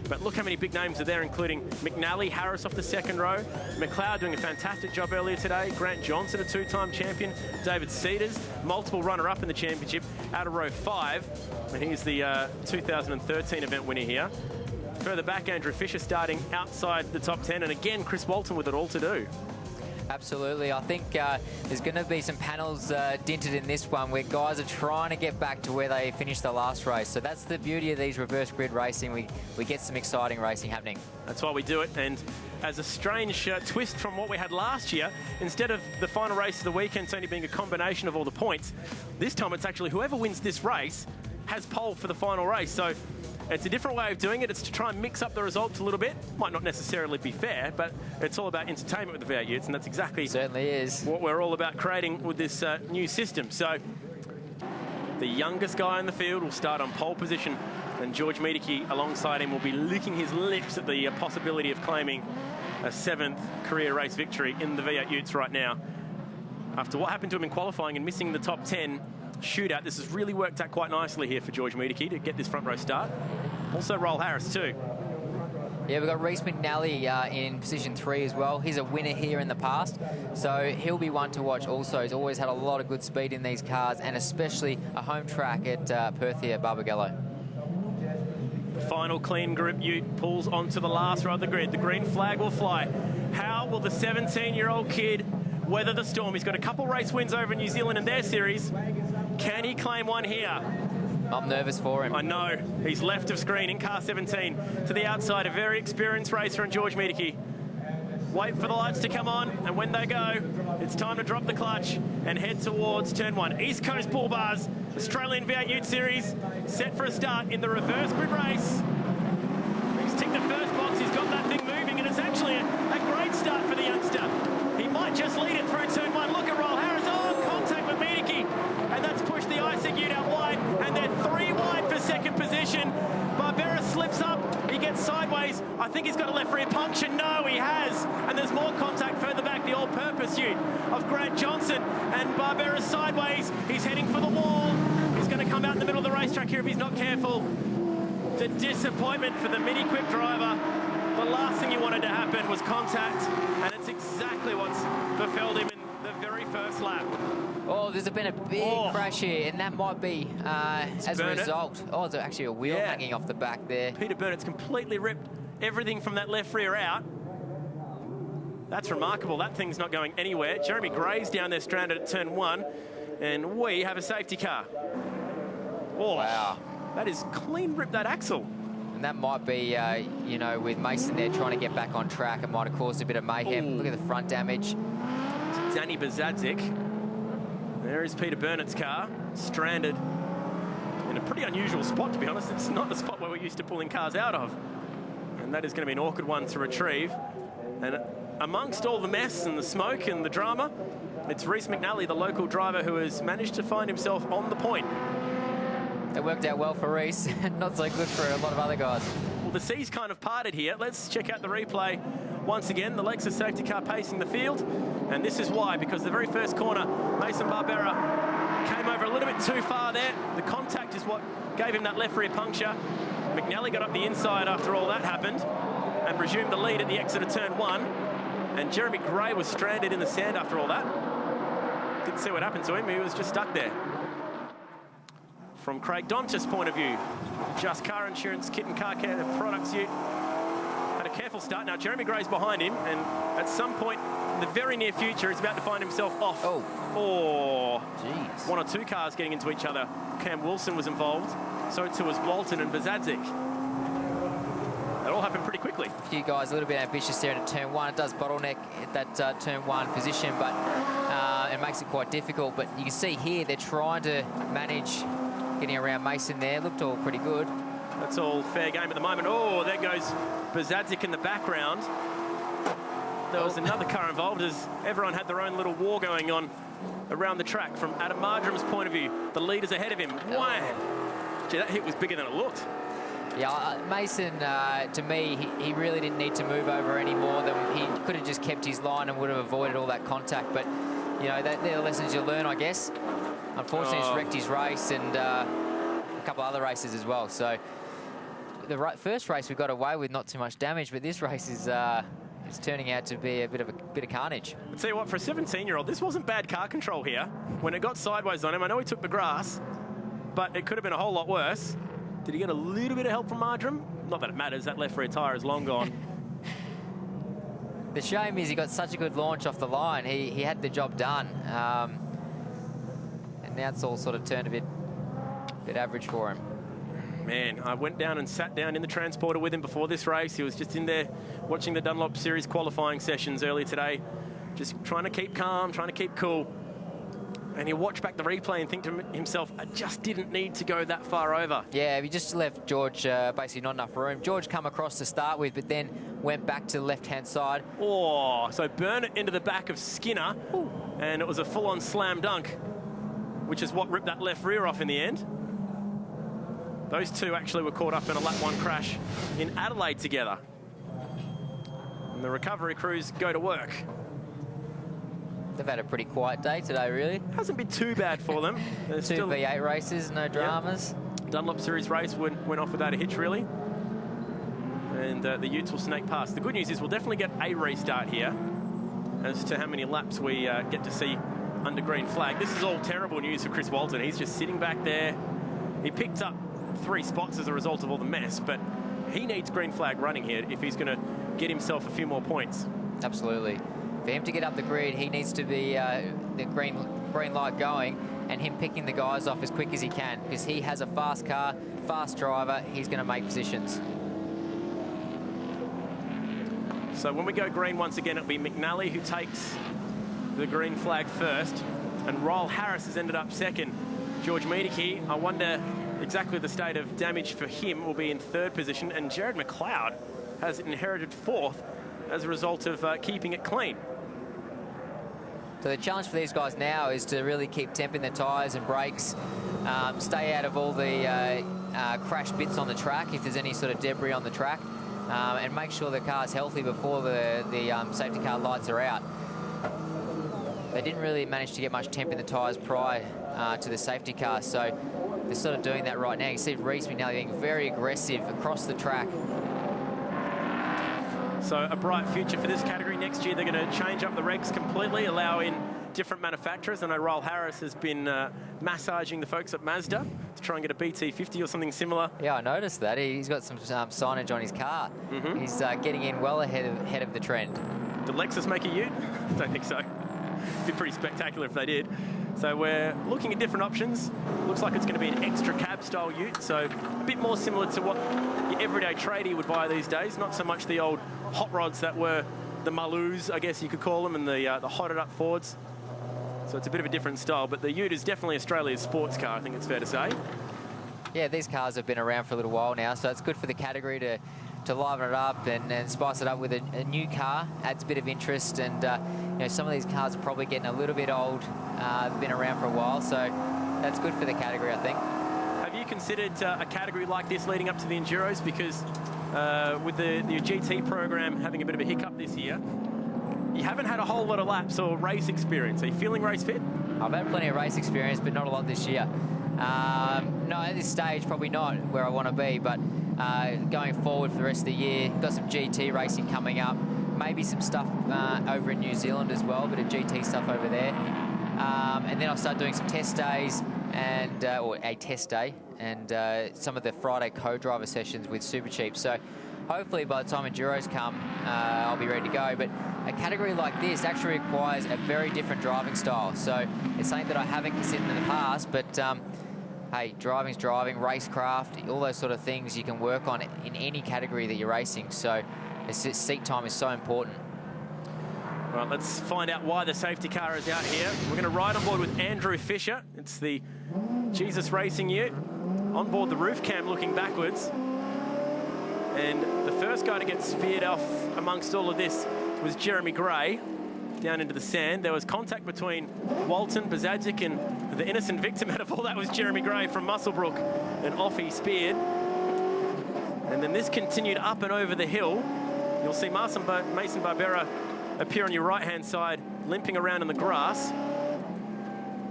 But look how many big names are there, including McNally, Harris off the second row, McLeod doing a fantastic job earlier today, Grant Johnson, a two-time champion, David Cedars, multiple runner-up in the championship, out of row 5. And he's the 2013 event winner here. Further back, Andrew Fisher starting outside the top 10, and again, Chris Walton with it all to do. Absolutely. I think there's going to be some panels dinted in this one where guys are trying to get back to where they finished the last race. So that's the beauty of these reverse grid racing. We get some exciting racing happening. That's why we do it. And as a strange twist from what we had last year, instead of the final race of the weekend only being a combination of all the points, this time it's actually whoever wins this race has pole for the final race. So it's a different way of doing it. It's to try and mix up the results a little bit. Might not necessarily be fair, but it's all about entertainment with the V8 Utes, and that's exactly certainly is what we're all about creating with this new system. So the youngest guy in the field will start on pole position, and George Miedeke alongside him will be licking his lips at the possibility of claiming a 7th career race victory in the V8 Utes right now. After what happened to him in qualifying and missing the top 10 shootout, this has really worked out quite nicely here for George Miedeke to get this front row start. Also Roll Harris too. Yeah, we've got Reece McNally in position 3 as well. He's a winner here in the past, so he'll be one to watch also. He's always had a lot of good speed in these cars, and especially a home track at Perth here at Barbagallo. The final clean group Ute pulls onto the last row of the grid. The green flag will fly. How will the 17-year-old kid weather the storm? He's got a couple race wins over New Zealand in their series. Can he claim one here? I'm nervous for him. I know. He's left of screen in car 17 to the outside. A very experienced racer in George Miedeke. Wait for the lights to come on, and when they go, it's time to drop the clutch and head towards turn 1. East Coast Bull Bars, Australian V8 Ute Series, set for a start in the reverse grid race. He's ticked the first box. He's got that thing moving, and it's actually a great start for the youngster. He might just lead it through turn 1. Look at Roll Harris. Oh, contact with Miedeke. And that's pushed the ISEC Ute out wide. And they're 3 wide for second position. Barbera slips up. He gets sideways. I think he's got a left rear puncture. No, he has. And there's more contact further back. The all-purpose Ute of Grant Johnson. And Barbera's sideways. He's heading for the wall. He's going to come out in the middle of the racetrack here if he's not careful. The disappointment for the Mini-Quick driver. The last thing he wanted to happen was contact, and it's exactly what's befelled him in the very first lap. Oh, there's been a big crash here, and that might be as a result. Oh, it's actually a wheel hanging off the back there. Peter Burnett's completely ripped everything from that left rear out. That's remarkable. That thing's not going anywhere. Jeremy Gray's down there stranded at turn 1, and we have a safety car. Oh, wow. That is clean ripped that axle. And that might be, you know, with Mason there trying to get back on track, it might have caused a bit of mayhem. Ooh. Look at the front damage. Danny Bazadzik. There is Peter Burnett's car, stranded in a pretty unusual spot, to be honest. It's not the spot where we're used to pulling cars out of. And that is going to be an awkward one to retrieve. And amongst all the mess and the smoke and the drama, it's Reece McNally, the local driver, who has managed to find himself on the point. It worked out well for Reece, not so good for a lot of other guys. Well, the seas kind of parted here. Let's check out the replay. Once again, the Lexus safety car pacing the field. And this is why, because the very first corner, Mason Barbera came over a little bit too far there. The contact is what gave him that left rear puncture. McNally got up the inside after all that happened and resumed the lead at the exit of turn 1. And Jeremy Gray was stranded in the sand after all that. Didn't see what happened to him. He was just stuck there. From Craig Dontis' point of view, Just Car Insurance, Kit and Car Care Products Ute had a careful start. Now Jeremy Gray's behind him, and at some point in the very near future, he's about to find himself off. Oh, jeez. 1 or 2 cars getting into each other. Cam Wilson was involved, so too was Walton and Bazadzik. That all happened pretty quickly. A few guys a little bit ambitious there into turn 1. It does bottleneck at that turn 1 position, but it makes it quite difficult. But you can see here they're trying to manage getting around Mason there. Looked all pretty good. That's all fair game at the moment. Oh, there goes Bazadzik in the background. There was another car involved as everyone had their own little war going on around the track. From Adam Marjoram's point of view, the leader's ahead of him. Wham! Gee, that hit was bigger than it looked. Yeah, Mason, to me, he really didn't need to move over any more than he could have just kept his line and would have avoided all that contact. But, you know, they're the lessons you learn, I guess. Unfortunately, he's wrecked his race and a couple other races as well. So first race we got away with not too much damage, but this race is it's turning out to be a bit of carnage. I'll tell you what, for a 17-year-old, this wasn't bad car control here. When it got sideways on him, I know he took the grass, but it could have been a whole lot worse. Did he get a little bit of help from Marjoram? Not that it matters, that left rear tyre is long gone. The shame is he got such a good launch off the line. He had the job done. And now it's all sort of turned a bit average for him. Man, I went down and sat down in the transporter with him before this race. He was just in there watching the Dunlop Series qualifying sessions earlier today, just trying to keep calm, trying to keep cool. And he'll watch back the replay and think to himself, I just didn't need to go that far over. Yeah, he just left George basically not enough room. George come across to start with, but then went back to the left-hand side. Oh, so burn it into the back of Skinner. Ooh. And it was a full-on slam dunk, which is what ripped that left rear off in the end. Those two actually were caught up in a lap 1 crash in Adelaide together. And the recovery crews go to work. They've had a pretty quiet day today, really. Hasn't been too bad for them. There's two V8 races, no dramas. Yep. Dunlop Series race went off without a hitch, really. And the Utes will snake past. The good news is we'll definitely get a restart here. As to how many laps we get to see under green flag. This is all terrible news for Chris Walton. He's just sitting back there. He picked up 3 spots as a result of all the mess, but he needs green flag running here if he's going to get himself a few more points. Absolutely. For him to get up the grid, he needs to be the green light going and him picking the guys off as quick as he can, because he has a fast car, fast driver. He's going to make positions. So when we go green once again, it'll be McNally who takes the green flag first, and Ryle Harris has ended up second. George Miedeke, I wonder exactly the state of damage for him, will be in 3rd position, and Jared McLeod has inherited 4th as a result of keeping it clean. So the challenge for these guys now is to really keep temping the tyres and brakes, stay out of all the crash bits on the track if there's any sort of debris on the track, and make sure the car's healthy before the safety car lights are out. They didn't really manage to get much temp in the tyres prior to the safety car, so they're sort of doing that right now. You see Reece McNally being very aggressive across the track. So a bright future for this category. Next year they're going to change up the regs completely, allow in different manufacturers. I know Ryle Harris has been massaging the folks at Mazda to try and get a BT50 or something similar. Yeah, I noticed that. He's got some signage on his car. Mm-hmm. He's getting in well ahead of the trend. Did Lexus make a ute? I don't think so. It'd be pretty spectacular if they did. So we're looking at different options. Looks like it's going to be an extra cab style ute, so a bit more similar to what your everyday tradie would buy these days. Not so much the old hot rods that were the Maloos, I guess you could call them, and the hotted up Fords. So it's a bit of a different style, but the ute is definitely Australia's sports car, I think it's fair to say. Yeah, these cars have been around for a little while now, so it's good for the category to liven it up and spice it up with a new car. Adds a bit of interest, and you know, some of these cars are probably getting a little bit old. They've been around for a while, so that's good for the category, I think. Have you considered a category like this leading up to the Enduros? Because with the GT program having a bit of a hiccup this year, you haven't had a whole lot of laps or race experience. Are you feeling race fit? I've had plenty of race experience, but not a lot this year. No, at this stage, probably not where I want to be, but going forward for the rest of the year, got some GT racing coming up, maybe some stuff over in New Zealand as well, a bit of GT stuff over there. And then I'll start doing some test days, and or a test day, and some of the Friday co-driver sessions with Super Cheap. So hopefully by the time Enduros come, I'll be ready to go. But a category like this actually requires a very different driving style. So it's something that I haven't considered in the past, but hey, driving's driving, racecraft, all those sort of things you can work on in any category that you're racing. So seat time is so important. Right, let's find out why the safety car is out here. We're going to ride on board with Andrew Fisher. It's the Jesus Racing ute. On board the roof cam looking backwards. And the first guy to get speared off amongst all of this was Jeremy Gray down into the sand. There was contact between Walton, Bazadzic, and the innocent victim out of all that was Jeremy Gray from Muswellbrook, and off he speared. And then this continued up and over the hill. You'll see Mason Barbera appear on your right-hand side, limping around in the grass.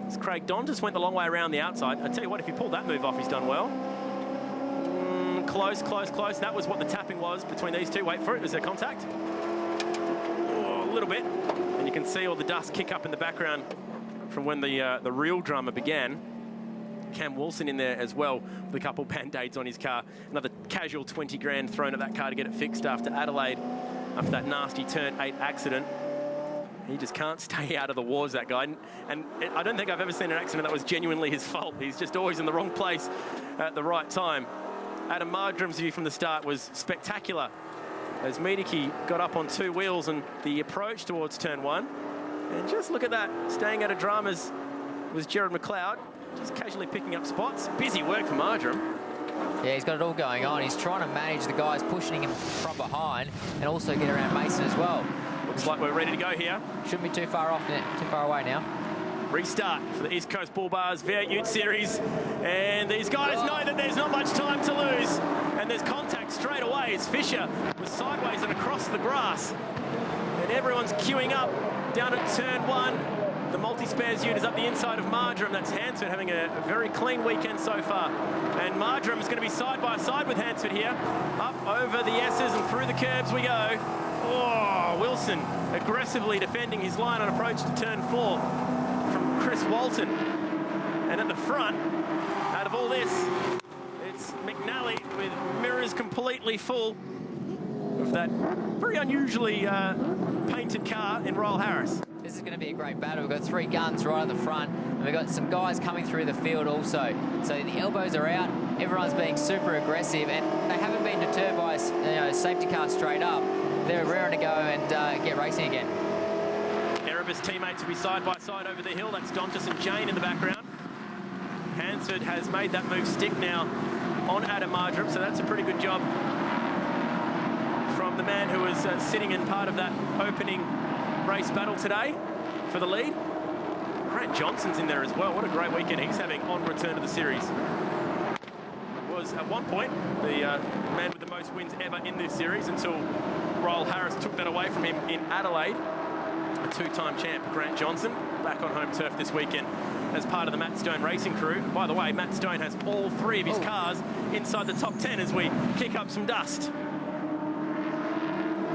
As Craig Don just went the long way around the outside. I tell you what, if he pulled that move off, he's done well. close, close, close. That was what the tapping was between these two. Wait for it. Is there contact? Oh, a little bit. And you can see all the dust kick up in the background from when the real drama began. Cam Wilson in there as well with a couple band-aids on his car. Another casual 20 grand thrown at that car to get it fixed after Adelaide, after that nasty turn 8 accident. He just can't stay out of the wars, that guy. And I don't think I've ever seen an accident that was genuinely his fault. He's just always in the wrong place at the right time. Adam Mardrum's view from the start was spectacular as Miedeke got up on 2 wheels and the approach towards turn 1. And just look at that, staying out of dramas was Jared McLeod, just casually picking up spots. Busy work for Mardrum. Yeah, he's got it all going on. He's trying to manage the guys pushing him from behind and also get around Mason as well. Looks like we're ready to go here. Shouldn't be too far away now. Restart for the East Coast Bull Bars V8 Ute Series. And these guys know that there's not much time to lose. And there's contact straight away as Fisher was sideways and across the grass. And everyone's queuing up down at turn 1. The multi-spares Ute is up the inside of Mardrum. That's Hansford having a very clean weekend so far. And Mardrum is going to be side by side with Hansford here. Up over the S's and through the curbs we go. Oh, Wilson aggressively defending his line on approach to turn 4 from Chris Walton. And at the front, out of all this, it's McNally with mirrors completely full of that very unusually painted car in Royal Harris. This is going to be a great battle. We've got 3 guns right at the front, and we've got some guys coming through the field also. So the elbows are out, everyone's being super aggressive, and they haven't been deterred by a safety car straight up. They're raring to go and get racing again. Erebus teammates will be side by side over the hill. That's Dontas and Jane in the background. Hansford has made that move stick now on Adam Mardrum, so that's a pretty good job from the man who was sitting in part of that opening race battle today for the lead. Grant Johnson's in there as well. What a great weekend he's having on return to the series. Was at one point the man with the most wins ever in this series until Royal Harris took that away from him in Adelaide. A 2-time champ, Grant Johnson, back on home turf this weekend as part of the Matt Stone racing crew. By the way, Matt Stone has all 3 of his cars inside the top 10 as we kick up some dust.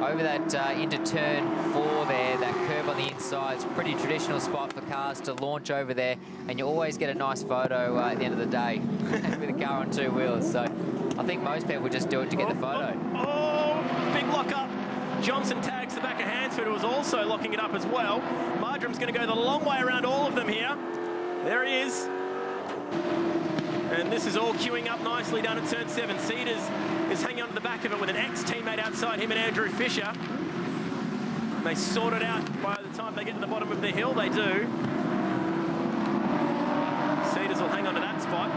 Over that into turn 4 there, that curb on the inside, it's a pretty traditional spot for cars to launch over there, and you always get a nice photo at the end of the day with a car on 2 wheels. So I think most people just do it to get the photo. Oh, big lock up. Johnson tags the back of Hansford, who was also locking it up as well. Mardrum's going to go the long way around all of them here. There he is. And this is all queuing up nicely down at turn 7. Cedars is hanging on to the back of it with an ex-teammate outside him and Andrew Fisher. And they sort it out by the time they get to the bottom of the hill. They do. Cedars will hang on to that spot.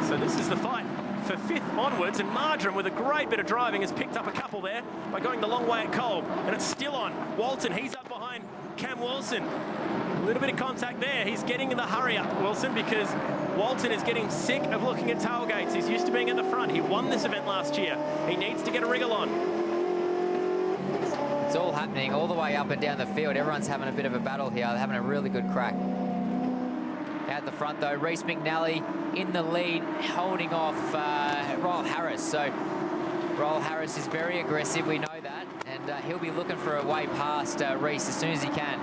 So this is the fight for 5th onwards, and Mardrum, with a great bit of driving, has picked up a couple there by going the long way at Cole. And it's still on. Walton, he's up behind Cam Wilson. A little bit of contact there. He's getting in the hurry up, Wilson, because Walton is getting sick of looking at tailgates. He's used to being at the front. He won this event last year. He needs to get a wriggle on. It's all happening all the way up and down the field. Everyone's having a bit of a battle here. They're having a really good crack. At the front, though, Reece McNally in the lead, holding off Royal Harris. So Royal Harris is very aggressive, we know that, and he'll be looking for a way past Reece as soon as he can.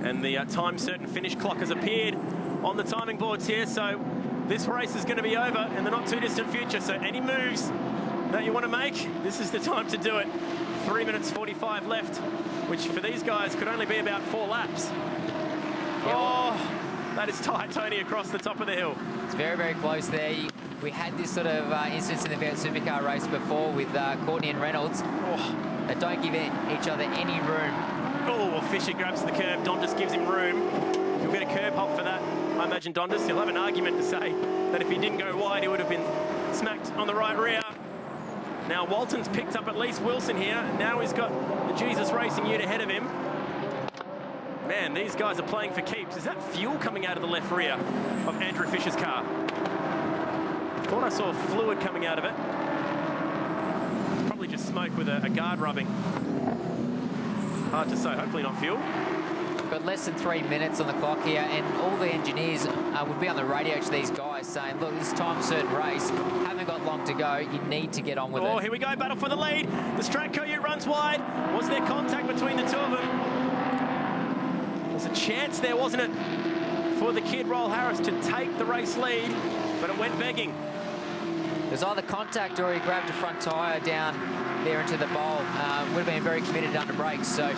And the time-certain finish clock has appeared on the timing boards here, so this race is going to be over in the not-too-distant future. So any moves that you want to make, this is the time to do it. 3 minutes 45 left, which for these guys could only be about 4 laps. Oh, that is tight, Tony, across the top of the hill. It's very, very close there. We had this sort of instance in the V8 Supercar race before with Courtney and Reynolds. Oh. They don't give each other any room. Oh, Fisher grabs the curb. Dondas gives him room. He'll get a curb hop for that. I imagine Dondas, he'll have an argument to say that if he didn't go wide, he would have been smacked on the right rear. Now, Walton's picked up at least Wilson here. Now he's got the Jesus Racing Ute ahead of him. Man, these guys are playing for keeps. Is that fuel coming out of the left rear of Andrew Fisher's car? I thought I saw fluid coming out of it. It's probably just smoke with a guard rubbing. Hard to say, hopefully not fuel. Got less than 3 minutes on the clock here, and all the engineers would be on the radio to these guys saying, look, this time-certain race, haven't got long to go, you need to get on with it. Oh, here we go, battle for the lead. The Stratco Ute runs wide. Was there contact between the two of them? There's a chance there, wasn't it, for the kid, Roll Harris, to take the race lead, but it went begging. There's either contact or he grabbed a front tyre down there into the bowl. Would have been very committed under brakes. So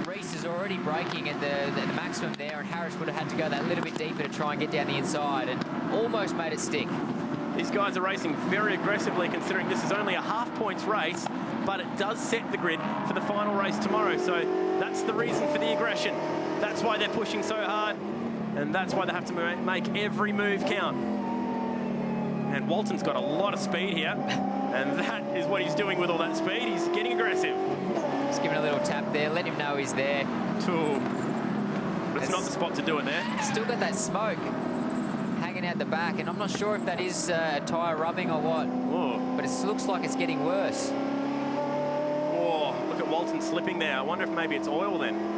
Reese is already braking at the maximum there, and Harris would have had to go that little bit deeper to try and get down the inside, and almost made it stick. These guys are racing very aggressively, considering this is only a half-points race, but it does set the grid for the final race tomorrow. So that's the reason for the aggression. That's why they're pushing so hard, and that's why they have to make every move count. And Walton's got a lot of speed here, and that is what he's doing with all that speed. He's getting aggressive. Just giving a little tap there, let him know he's there. Ooh. But it's not the spot to do it there. Still got that smoke hanging out the back, and I'm not sure if that is a tyre rubbing or what. Ooh. But it looks like it's getting worse. Oh, look at Walton slipping there. I wonder if maybe it's oil then.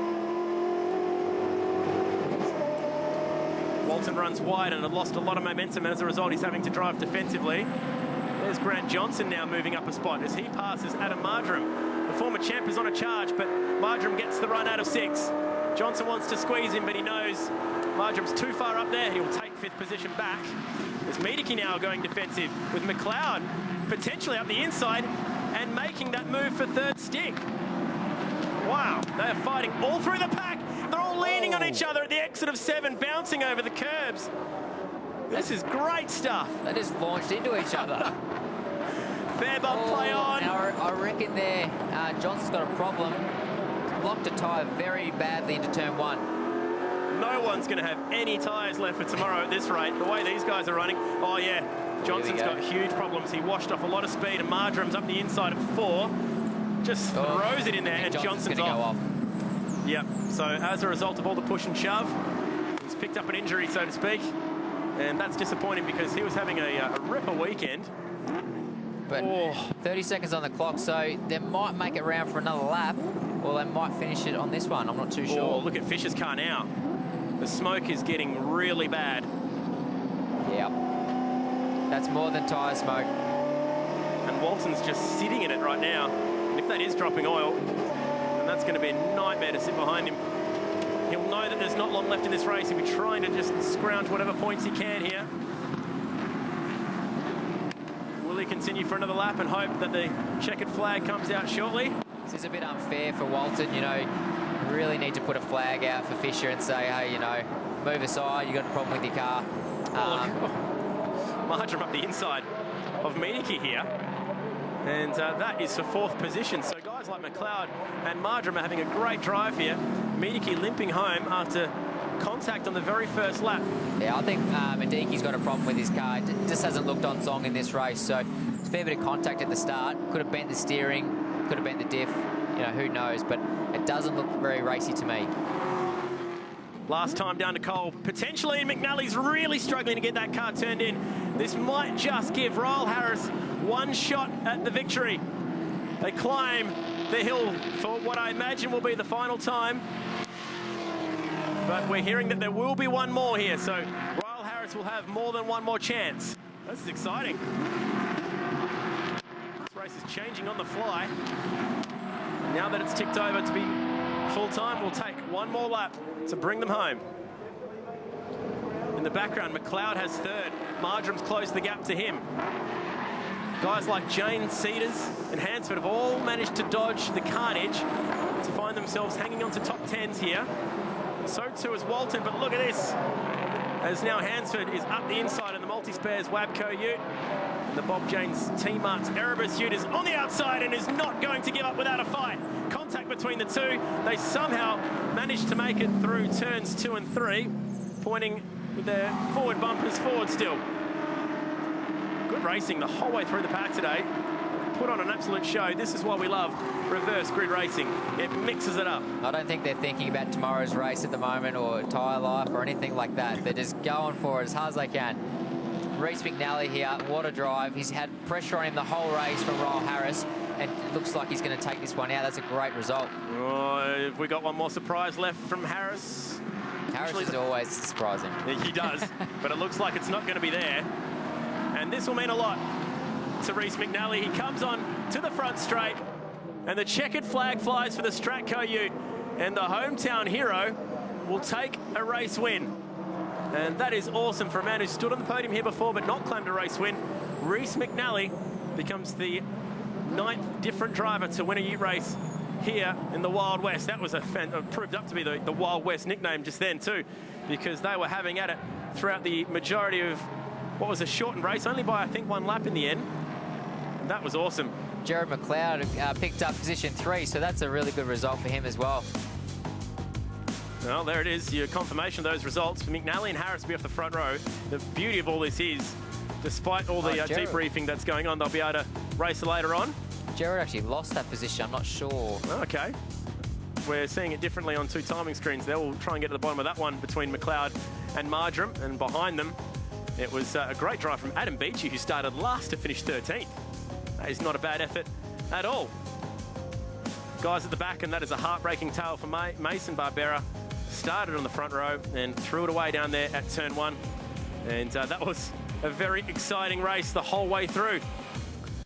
Walton runs wide and had lost a lot of momentum, and as a result he's having to drive defensively. There's Grant Johnson now moving up a spot as he passes Adam Marjoram. The former champ is on a charge, but Marjoram gets the run out of 6. Johnson wants to squeeze him, but he knows Marjoram's too far up there. He'll take 5th position back. There's Miedeke now going defensive with McLeod potentially up the inside and making that move for 3rd stick. Wow, they are fighting all through the pack. They're all leaning on each other at the exit of 7, bouncing over the curbs. This is great stuff. They just launched into each other. Fair bump play on. I reckon there, Johnson's got a problem. Locked a tyre very badly into turn 1. No one's going to have any tyres left for tomorrow at this rate. The way these guys are running. Oh, yeah. Johnson's got huge problems. He washed off a lot of speed, and Marjoram's up the inside at 4. Just throws it in there, and Johnson's off. Yep. So as a result of all the push and shove, he's picked up an injury, so to speak. And that's disappointing because he was having a ripper weekend. But 30 seconds on the clock, so they might make it round for another lap, or they might finish it on this one. I'm not too sure. Oh, look at Fisher's car now. The smoke is getting really bad. Yep. That's more than tyre smoke. And Walton's just sitting in it right now. And if that is dropping oil, then that's going to be a nightmare to sit behind him. He'll know that there's not long left in this race. He'll be trying to just scrounge whatever points he can here. Will he continue for another lap and hope that the checkered flag comes out shortly? This is a bit unfair for Walton, you know. You really need to put a flag out for Fisher and say, hey, you know, move aside, you've got a problem with your car. Marjoram up the inside of Miedeke here. And that is for 4th position. So guys like McLeod and Marjoram are having a great drive here. Miedeke limping home after contact on the very first lap. Yeah, I think Miedeke's got a problem with his car. It just hasn't looked on song in this race. So it's a fair bit of contact at the start. Could have bent the steering, could have bent the diff. You know, who knows? But it doesn't look very racy to me. Last time down to Cole, potentially, and McNally's really struggling to get that car turned in. This might just give Royal Harris one shot at the victory. They climb the hill for what I imagine will be the final time. But we're hearing that there will be one more here, so Royal Harris will have more than one more chance. This is exciting. This race is changing on the fly. Now that it's ticked over to be full time, we'll take one more lap to bring them home. In the background, McLeod has 3rd. Marjoram's closed the gap to him. Guys like Jane Cedars and Hansford have all managed to dodge the carnage to find themselves hanging on to top 10s here. So too is Walton, but look at this. As now Hansford is up the inside of the multi-spares Wabco Ute. And the Bob Janes T-Mart's Erebus Ute is on the outside and is not going to give up without a fight. Contact between the two. They somehow managed to make it through turns 2 and 3, pointing with their forward bumpers forward still. Good racing the whole way through the pack today. Put on an absolute show. This is why we love reverse grid racing. It mixes it up. I don't think they're thinking about tomorrow's race at the moment or tyre life or anything like that. They're just going for it as hard as they can. Reese McNally here, what a drive. He's had pressure on him the whole race from Royal Harris, and it looks like he's going to take this one out. That's a great result. Oh, have we got one more surprise left from Harris? Harris is always surprising. He does, but it looks like it's not going to be there. And this will mean a lot to Reece McNally. He comes on to the front straight, and the checkered flag flies for the Stratco Ute, and the hometown hero will take a race win. And that is awesome for a man who stood on the podium here before but not claimed a race win. Reece McNally becomes the 9th different driver to win a Ute race here in the Wild West. That was proved up to be the Wild West nickname just then too, because they were having at it throughout the majority of what was a shortened race, only by I think 1 lap in the end. That was awesome. Jared McLeod picked up position 3, so that's a really good result for him as well. Well, there it is, your confirmation of those results. McNally and Harris will be off the front row. The beauty of all this is, despite all the debriefing that's going on, they'll be able to race later on. Jared actually lost that position, I'm not sure. Okay. We're seeing it differently on 2 timing screens there. We'll try and get to the bottom of that one between McLeod and Marjoram, and behind them, it was a great drive from Adam Beachy, who started last to finish 13th. That is not a bad effort at all. Guys at the back, and that is a heartbreaking tale for Mason Barbera. Started on the front row and threw it away down there at turn 1. And that was a very exciting race the whole way through.